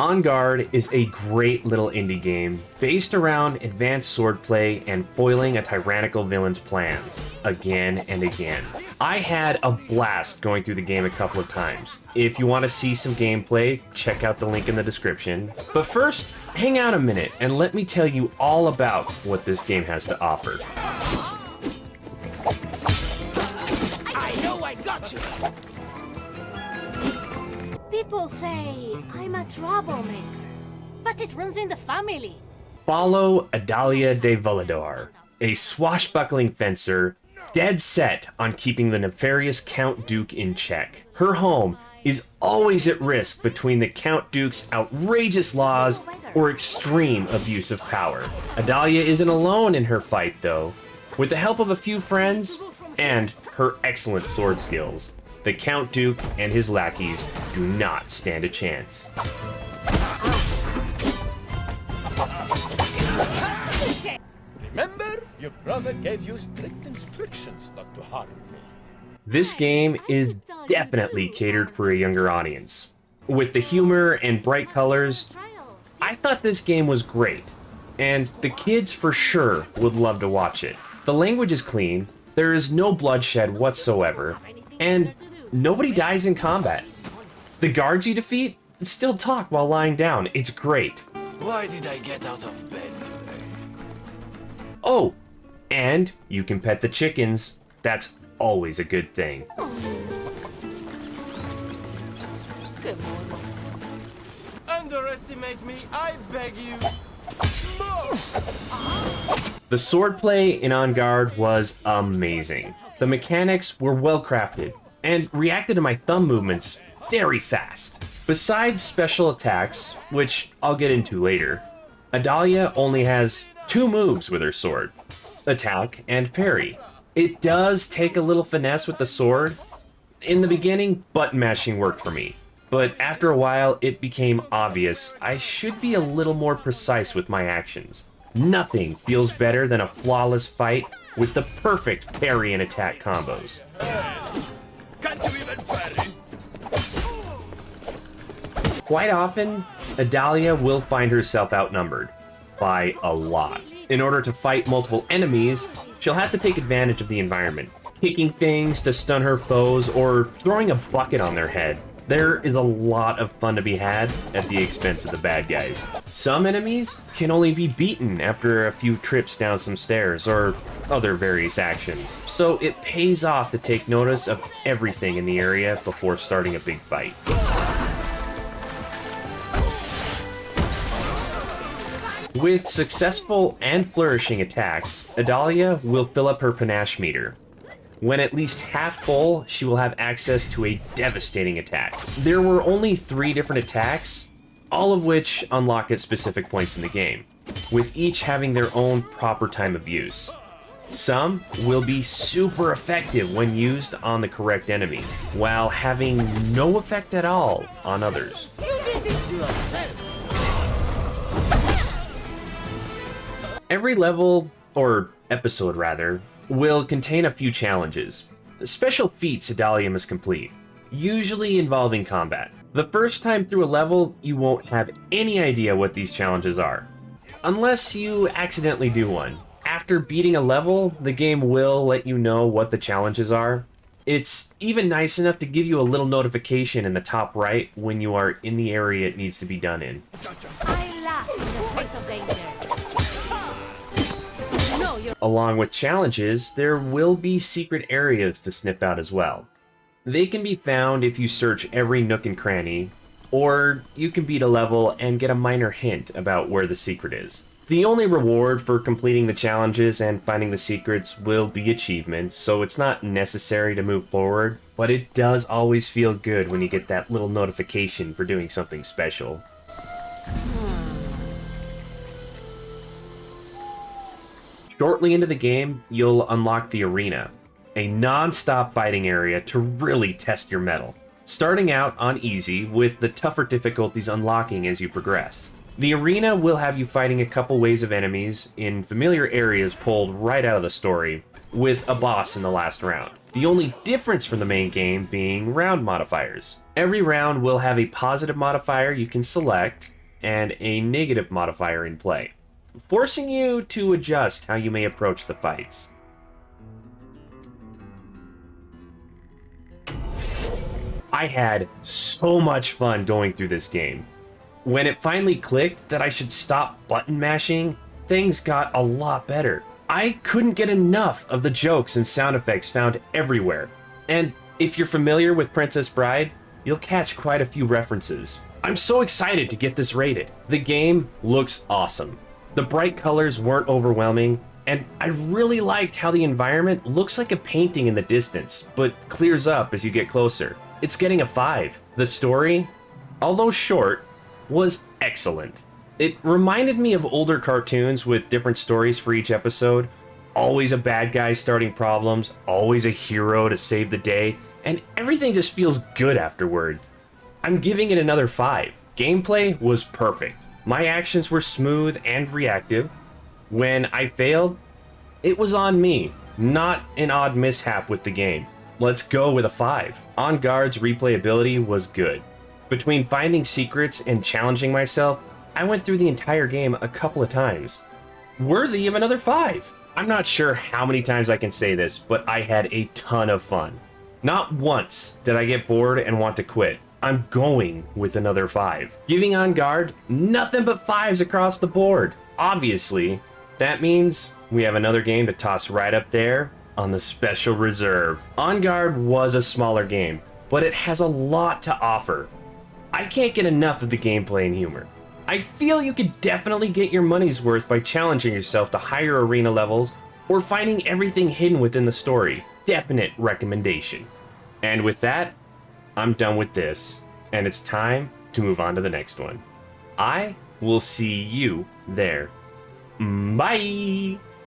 On Guard is a great little indie game based around advanced swordplay and foiling a tyrannical villain's plans again and again. I had a blast going through the game a couple of times. If you want to see some gameplay, check out the link in the description. But first, hang out a minute and let me tell you all about what this game has to offer. I know I got you! People say I'm a troublemaker, but it runs in the family. Follow Adalia de Volador, a swashbuckling fencer dead set on keeping the nefarious Count Duke in check. Her home is always at risk between the Count Duke's outrageous laws or extreme abuse of power. Adalia isn't alone in her fight, though. With the help of a few friends and her excellent sword skills, the Count Duke and his lackeys do not stand a chance. Remember, your brother gave you strict instructions not to harm me. This game is definitely catered for a younger audience. With the humor and bright colors, I thought this game was great, and the kids for sure would love to watch it. The language is clean, there is no bloodshed whatsoever, and nobody dies in combat. The guards you defeat still talk while lying down. It's great. Why did I get out of bed today? Oh, and you can pet the chickens. That's always a good thing. Underestimate me, I beg you. The swordplay in On Guard was amazing. The mechanics were well crafted and reacted to my thumb movements very fast. Besides special attacks, which I'll get into later, Adalia only has 2 moves with her sword, attack and parry. It does take a little finesse with the sword. In the beginning, button mashing worked for me, but after a while it became obvious I should be a little more precise with my actions. Nothing feels better than a flawless fight with the perfect parry and attack combos. Can't you even parry? Quite often, Adalia will find herself outnumbered by a lot. In order to fight multiple enemies, she'll have to take advantage of the environment, kicking things to stun her foes or throwing a bucket on their head. There is a lot of fun to be had at the expense of the bad guys. Some enemies can only be beaten after a few trips down some stairs or other various actions, so it pays off to take notice of everything in the area before starting a big fight. With successful and flourishing attacks, Adalia will fill up her Panache meter. When at least half full, she will have access to a devastating attack. There were only 3 different attacks, all of which unlock at specific points in the game, with each having their own proper time of use. Some will be super effective when used on the correct enemy, while having no effect at all on others. You did this yourself! Every level, or episode rather, will contain a few challenges. Special feats Adalia must complete, usually involving combat. The first time through a level, you won't have any idea what these challenges are, unless you accidentally do one. After beating a level, the game will let you know what the challenges are. It's even nice enough to give you a little notification in the top right when you are in the area it needs to be done in. I laugh in the face of danger. Along with challenges, there will be secret areas to sniff out as well. They can be found if you search every nook and cranny, or you can beat a level and get a minor hint about where the secret is. The only reward for completing the challenges and finding the secrets will be achievements, so it's not necessary to move forward, but it does always feel good when you get that little notification for doing something special. Shortly into the game, you'll unlock the arena, a non-stop fighting area to really test your mettle, starting out on easy with the tougher difficulties unlocking as you progress. The arena will have you fighting a couple waves of enemies in familiar areas pulled right out of the story, with a boss in the last round. The only difference from the main game being round modifiers. Every round will have a positive modifier you can select and a negative modifier in play, forcing you to adjust how you may approach the fights. I had so much fun going through this game. When it finally clicked that I should stop button mashing, things got a lot better. I couldn't get enough of the jokes and sound effects found everywhere. And if you're familiar with Princess Bride, you'll catch quite a few references. I'm so excited to get this rated. The game looks awesome. The bright colors weren't overwhelming, and I really liked how the environment looks like a painting in the distance, but clears up as you get closer. It's getting a 5. The story, although short, was excellent. It reminded me of older cartoons with different stories for each episode. Always a bad guy starting problems, always a hero to save the day, and everything just feels good afterward. I'm giving it another 5. Gameplay was perfect. My actions were smooth and reactive. When I failed, it was on me, not an odd mishap with the game. Let's go with a 5. On Guard's replayability was good. Between finding secrets and challenging myself, I went through the entire game a couple of times. Worthy of another 5. I'm not sure how many times I can say this, but I had a ton of fun. Not once did I get bored and want to quit. I'm going with another 5. Giving On Guard nothing but 5s across the board. Obviously, that means we have another game to toss right up there on the special reserve. On Guard was a smaller game, but it has a lot to offer. I can't get enough of the gameplay and humor. I feel you could definitely get your money's worth by challenging yourself to higher arena levels or finding everything hidden within the story. Definite recommendation. And with that, I'm done with this, and it's time to move on to the next one. I will see you there. Bye!